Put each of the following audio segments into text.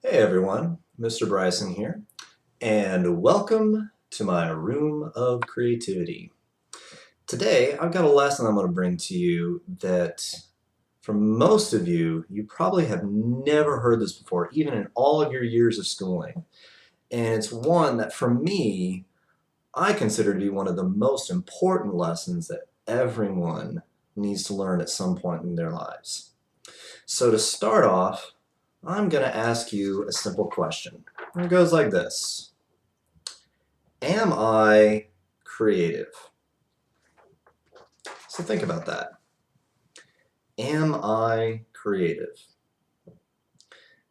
Hey everyone, Mr. Bryson here, and welcome to my room of creativity. Today, I've got a lesson I'm going to bring to you that for most of you, you probably have never heard this before, even in all of your years of schooling. And it's one that for me, I consider to be one of the most important lessons that everyone needs to learn at some point in their lives. So to start off, I'm going to ask you a simple question. It goes like this. Am I creative? So think about that. Am I creative?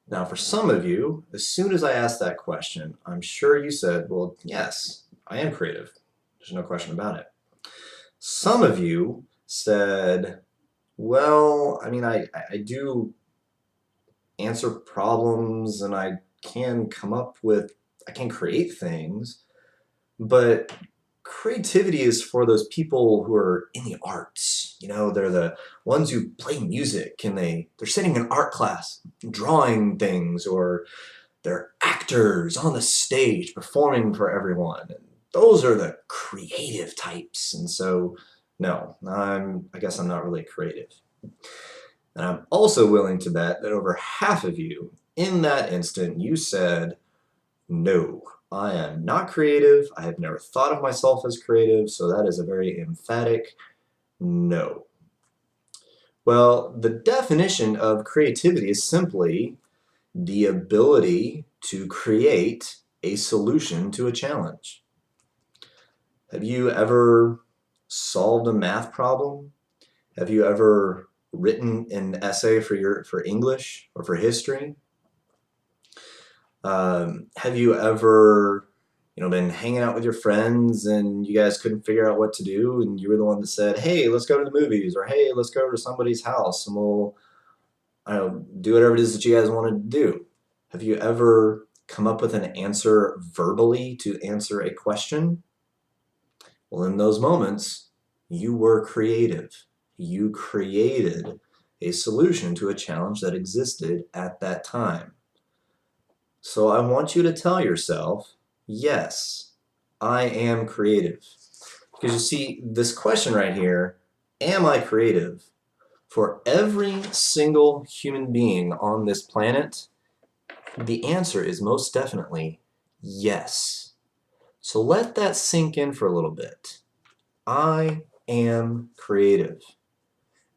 Now, for some of you, as soon as I asked that question, I'm sure you said, well, yes, I am creative. There's no question about it. Some of you said, well, I do answer problems and I can create things, but creativity is for those people who are in the arts. They're the ones who play music and they're sitting in art class drawing things, or they're actors on the stage performing for everyone. And those are the creative types. And so, no, I guess I'm not really creative. And I'm also willing to bet that over half of you in that instant, you said, no, I am not creative. I have never thought of myself as creative, so that is a very emphatic no. Well, the definition of creativity is simply the ability to create a solution to a challenge. Have you ever solved a math problem? Have you ever written an essay for English or for history? Have you ever, been hanging out with your friends and you guys couldn't figure out what to do, and you were the one that said, "Hey, let's go to the movies," or "Hey, let's go over to somebody's house and we'll, I don't know, do whatever it is that you guys wanted to do." Have you ever come up with an answer verbally to answer a question? Well, in those moments, you were creative. You created a solution to a challenge that existed at that time. So I want you to tell yourself, yes, I am creative. Because you see, this question right here, am I creative? For every single human being on this planet, the answer is most definitely yes. So let that sink in for a little bit. I am creative.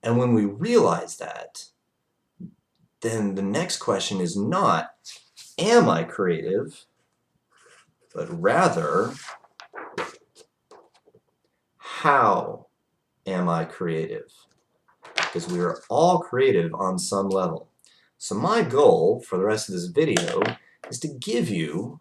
And when we realize that, then the next question is not, am I creative? But rather, how am I creative? Because we are all creative on some level. So my goal for the rest of this video is to give you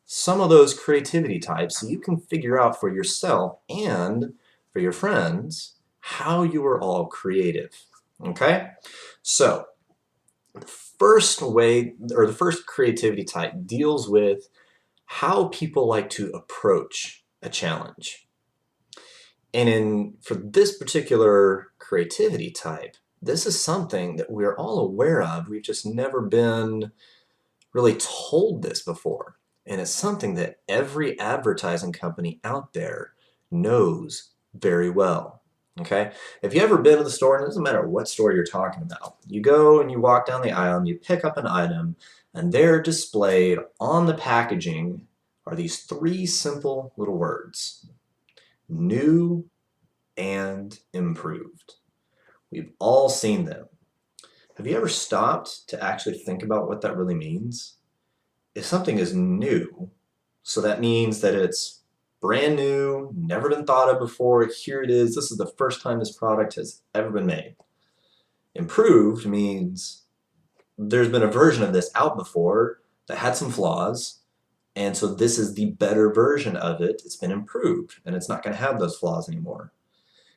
some of those creativity types so you can figure out for yourself and for your friends how you are all creative. Okay? So the first way, or the first creativity type, deals with how people like to approach a challenge. And for this particular creativity type, this is something that we're all aware of. We've just never been really told this before. And it's something that every advertising company out there knows very well. Okay? If you ever been to the store, and it doesn't matter what store you're talking about, you go and you walk down the aisle and you pick up an item, and there displayed on the packaging are these three simple little words: new and improved. We've all seen them. Have you ever stopped to actually think about what that really means? If something is new, so that means that it's brand new, never been thought of before, here it is, this is the first time this product has ever been made. Improved means there's been a version of this out before that had some flaws, and so this is the better version of it. It's been improved, and it's not going to have those flaws anymore.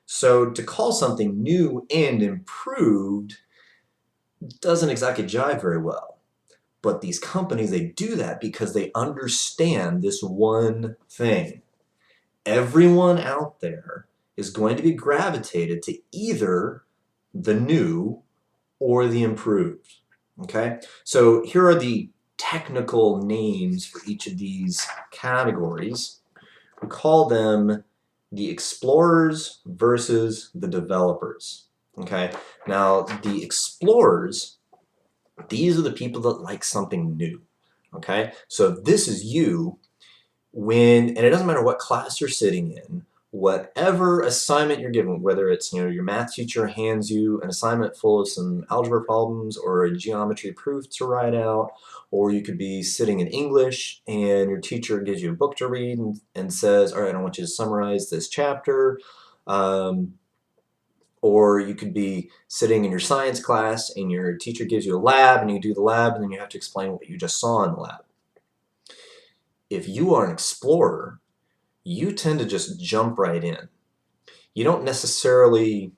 So to call something new and improved doesn't exactly jive very well. But these companies, they do that because they understand this one thing. Everyone out there is going to be gravitated to either the new or the improved. Okay? So here are the technical names for each of these categories. We call them the explorers versus the developers. Okay, now the explorers, these are the people that like something new. Okay, so if this is you, and it doesn't matter what class you're sitting in, whatever assignment you're given, whether it's your math teacher hands you an assignment full of some algebra problems or a geometry proof to write out, or you could be sitting in English and your teacher gives you a book to read and says, all right, I want you to summarize this chapter. Or you could be sitting in your science class and your teacher gives you a lab and you do the lab and then you have to explain what you just saw in the lab. If you are an explorer, you tend to just jump right in. You don't necessarily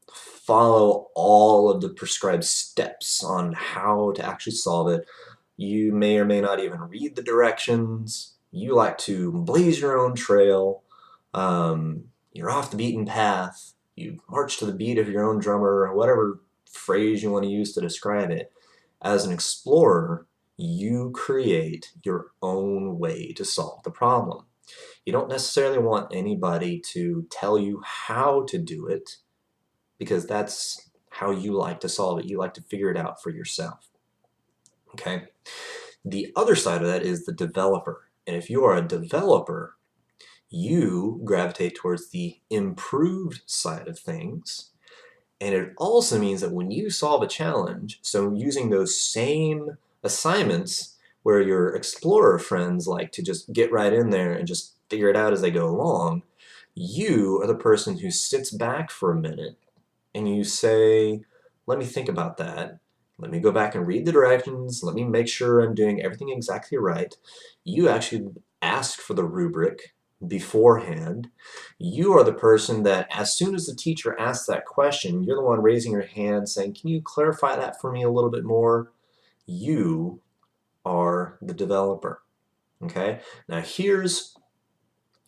follow all of the prescribed steps on how to actually solve it. You may or may not even read the directions. You like to blaze your own trail. You're off the beaten path. You march to the beat of your own drummer, or whatever phrase you want to use to describe it. As an explorer, you create your own way to solve the problem. You don't necessarily want anybody to tell you how to do it, because that's how you like to solve it. You like to figure it out for yourself. Okay? The other side of that is the developer. And if you are a developer, you gravitate towards the improved side of things. And it also means that when you solve a challenge, so using those same assignments where your explorer friends like to just get right in there and just figure it out as they go along, you are the person who sits back for a minute and you say, let me think about that. Let me go back and read the directions. Let me make sure I'm doing everything exactly right. You actually ask for the rubric beforehand. You are the person that, as soon as the teacher asks that question, you're the one raising your hand saying, can you clarify that for me a little bit more? You are the developer. Okay? Now here's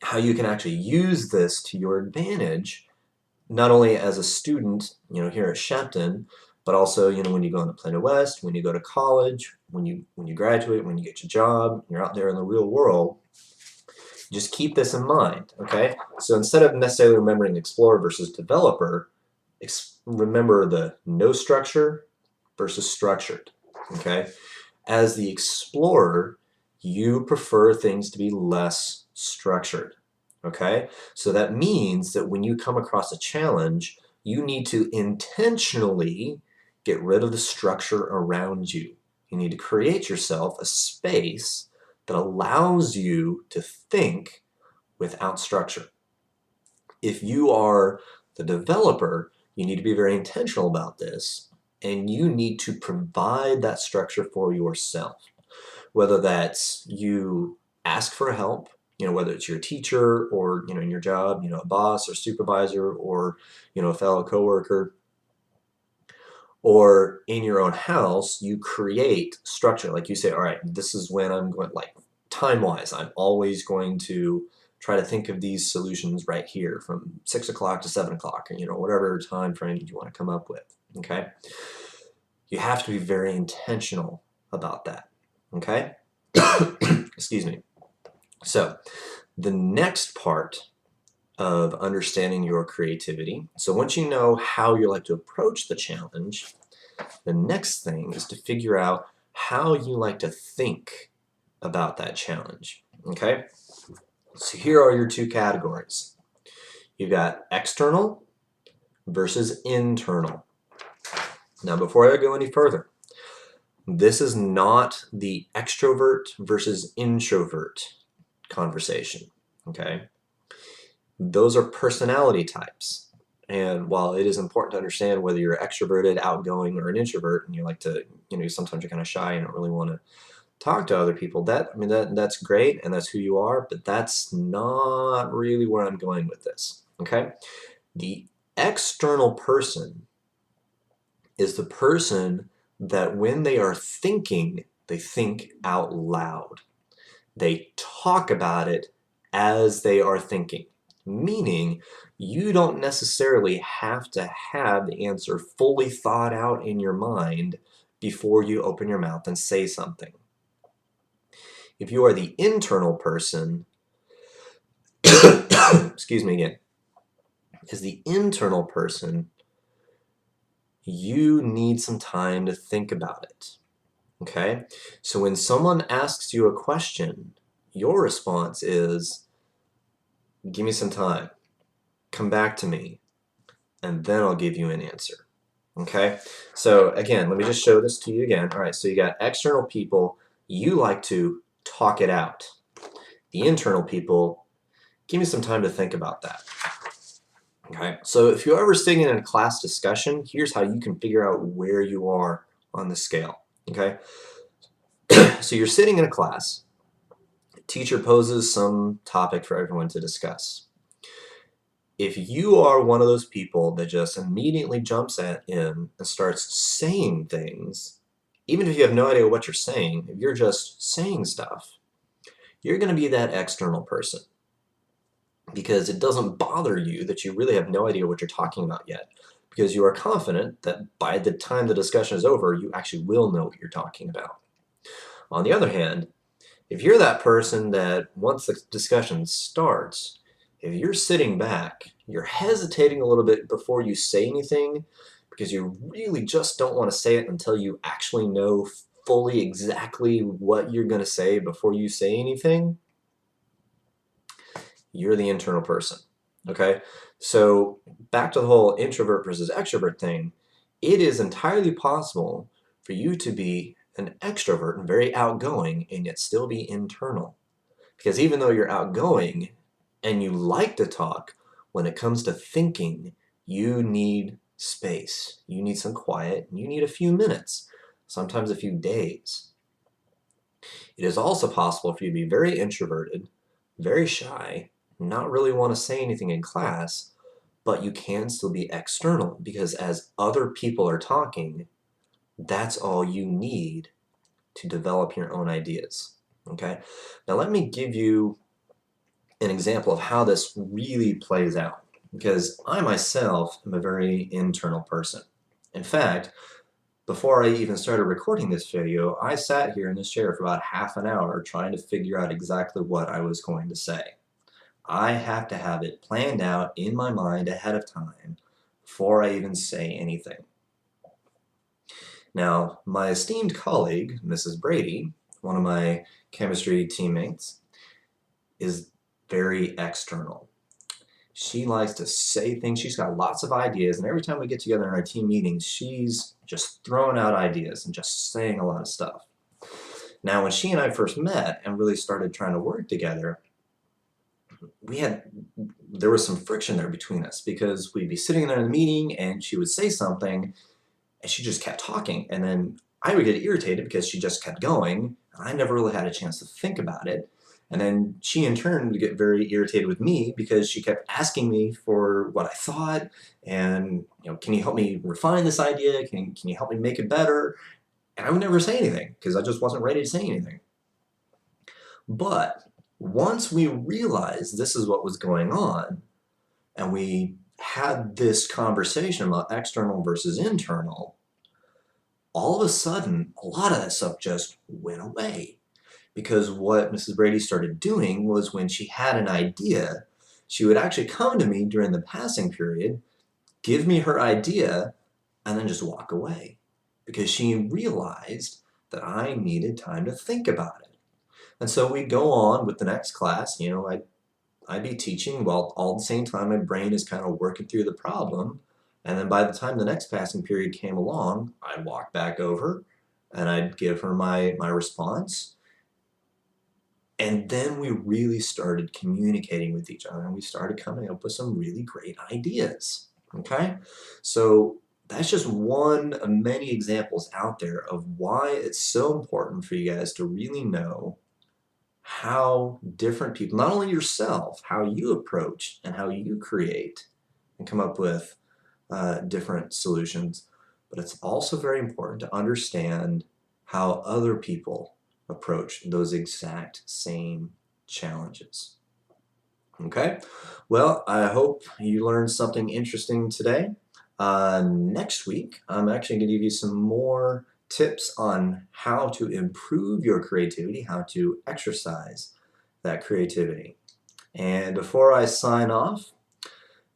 how you can actually use this to your advantage, not only as a student, here at Shepton, but also, when you go into Plano West, when you go to college, when you graduate, when you get your job, you're out there in the real world. Just keep this in mind, okay? So instead of necessarily remembering explorer versus developer, remember the no structure versus structured, okay? As the explorer, you prefer things to be less structured, okay? So that means that when you come across a challenge, you need to intentionally get rid of the structure around you. You need to create yourself a space that allows you to think without structure. If you are the developer, you need to be very intentional about this, and you need to provide that structure for yourself. Whether that's you ask for help, whether it's your teacher or, in your job, a boss or supervisor or, a fellow coworker, or in your own house, you create structure. Like you say, all right, this is when I'm going, like time-wise, I'm always going to try to think of these solutions right here from 6 o'clock to 7 o'clock, or whatever time frame you want to come up with, okay? You have to be very intentional about that, okay? Excuse me. So the next part of understanding your creativity, so once you know how you like to approach the challenge, the next thing is to figure out how you like to think about that challenge, okay? So here are your two categories. You've got external versus internal. Now, before I go any further, this is not the extrovert versus introvert conversation, okay? Those are personality types. And while it is important to understand whether you're extroverted, outgoing, or an introvert, and you like to, sometimes you're kind of shy and don't really want to talk to other people, that's great and that's who you are, but that's not really where I'm going with this, okay? The external person is the person that when they are thinking, they think out loud. They talk about it as they are thinking, meaning you don't necessarily have to have the answer fully thought out in your mind before you open your mouth and say something. If you are the internal person, excuse me again, as the internal person, you need some time to think about it. Okay? So when someone asks you a question, your response is, give me some time, come back to me, and then I'll give you an answer. Okay? So again, let me just show this to you again. All right, so you got external people, you like to talk it out. The internal people, give me some time to think about that. Okay, so if you're ever sitting in a class discussion, here's how you can figure out where you are on the scale. Okay, so you're sitting in a class, teacher poses some topic for everyone to discuss. If you are one of those people that just immediately jumps in and starts saying things, even if you have no idea what you're saying, if you're just saying stuff, you're going to be that external person, because it doesn't bother you that you really have no idea what you're talking about yet, because you are confident that by the time the discussion is over, you actually will know what you're talking about. On the other hand, if you're that person that once the discussion starts, if you're sitting back, you're hesitating a little bit before you say anything because you really just don't want to say it until you actually know fully exactly what you're going to say before you say anything, you're the internal person. Okay? So back to the whole introvert versus extrovert thing, it is entirely possible for you to be an extrovert and very outgoing and yet still be internal. Because even though you're outgoing and you like to talk, when it comes to thinking, you need space. You need some quiet. You need a few minutes, sometimes a few days. It is also possible for you to be very introverted, very shy, not really want to say anything in class, but you can still be external, because as other people are talking, that's all you need to develop your own ideas. Okay? Now let me give you an example of how this really plays out, because I myself am a very internal person. In fact, before I even started recording this video, I sat here in this chair for about half an hour trying to figure out exactly what I was going to say. I have to have it planned out in my mind ahead of time before I even say anything. Now, my esteemed colleague, Mrs. Brady, one of my chemistry teammates, is very external. She likes to say things. She's got lots of ideas, and every time we get together in our team meetings, she's just throwing out ideas and just saying a lot of stuff. Now, when she and I first met and really started trying to work together, there was some friction there between us, because we'd be sitting there in the meeting and she would say something and she just kept talking, and then I would get irritated because she just kept going and I never really had a chance to think about it. And then she in turn would get very irritated with me because she kept asking me for what I thought, and can you help me refine this idea? Can you help me make it better? And I would never say anything because I just wasn't ready to say anything. But once we realized this is what was going on, and we had this conversation about external versus internal, all of a sudden, a lot of that stuff just went away. Because what Mrs. Brady started doing was, when she had an idea, she would actually come to me during the passing period, give me her idea, and then just walk away. Because she realized that I needed time to think about it. And so we'd go on with the next class. I'd be teaching while all at the same time my brain is kind of working through the problem. And then by the time the next passing period came along, I'd walk back over and I'd give her my response. And then we really started communicating with each other, and we started coming up with some really great ideas. Okay? So that's just one of many examples out there of why it's so important for you guys to really know how different people, not only yourself, how you approach and how you create and come up with different solutions, but it's also very important to understand how other people approach those exact same challenges. Okay? Well, I hope you learned something interesting today. Next week, I'm actually going to give you some more tips on how to improve your creativity, how to exercise that creativity. And before I sign off,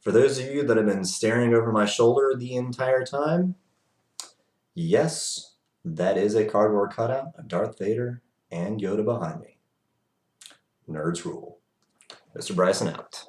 for those of you that have been staring over my shoulder the entire time, yes, that is a cardboard cutout of Darth Vader and Yoda behind me. Nerds rule. Mr. Bryson out.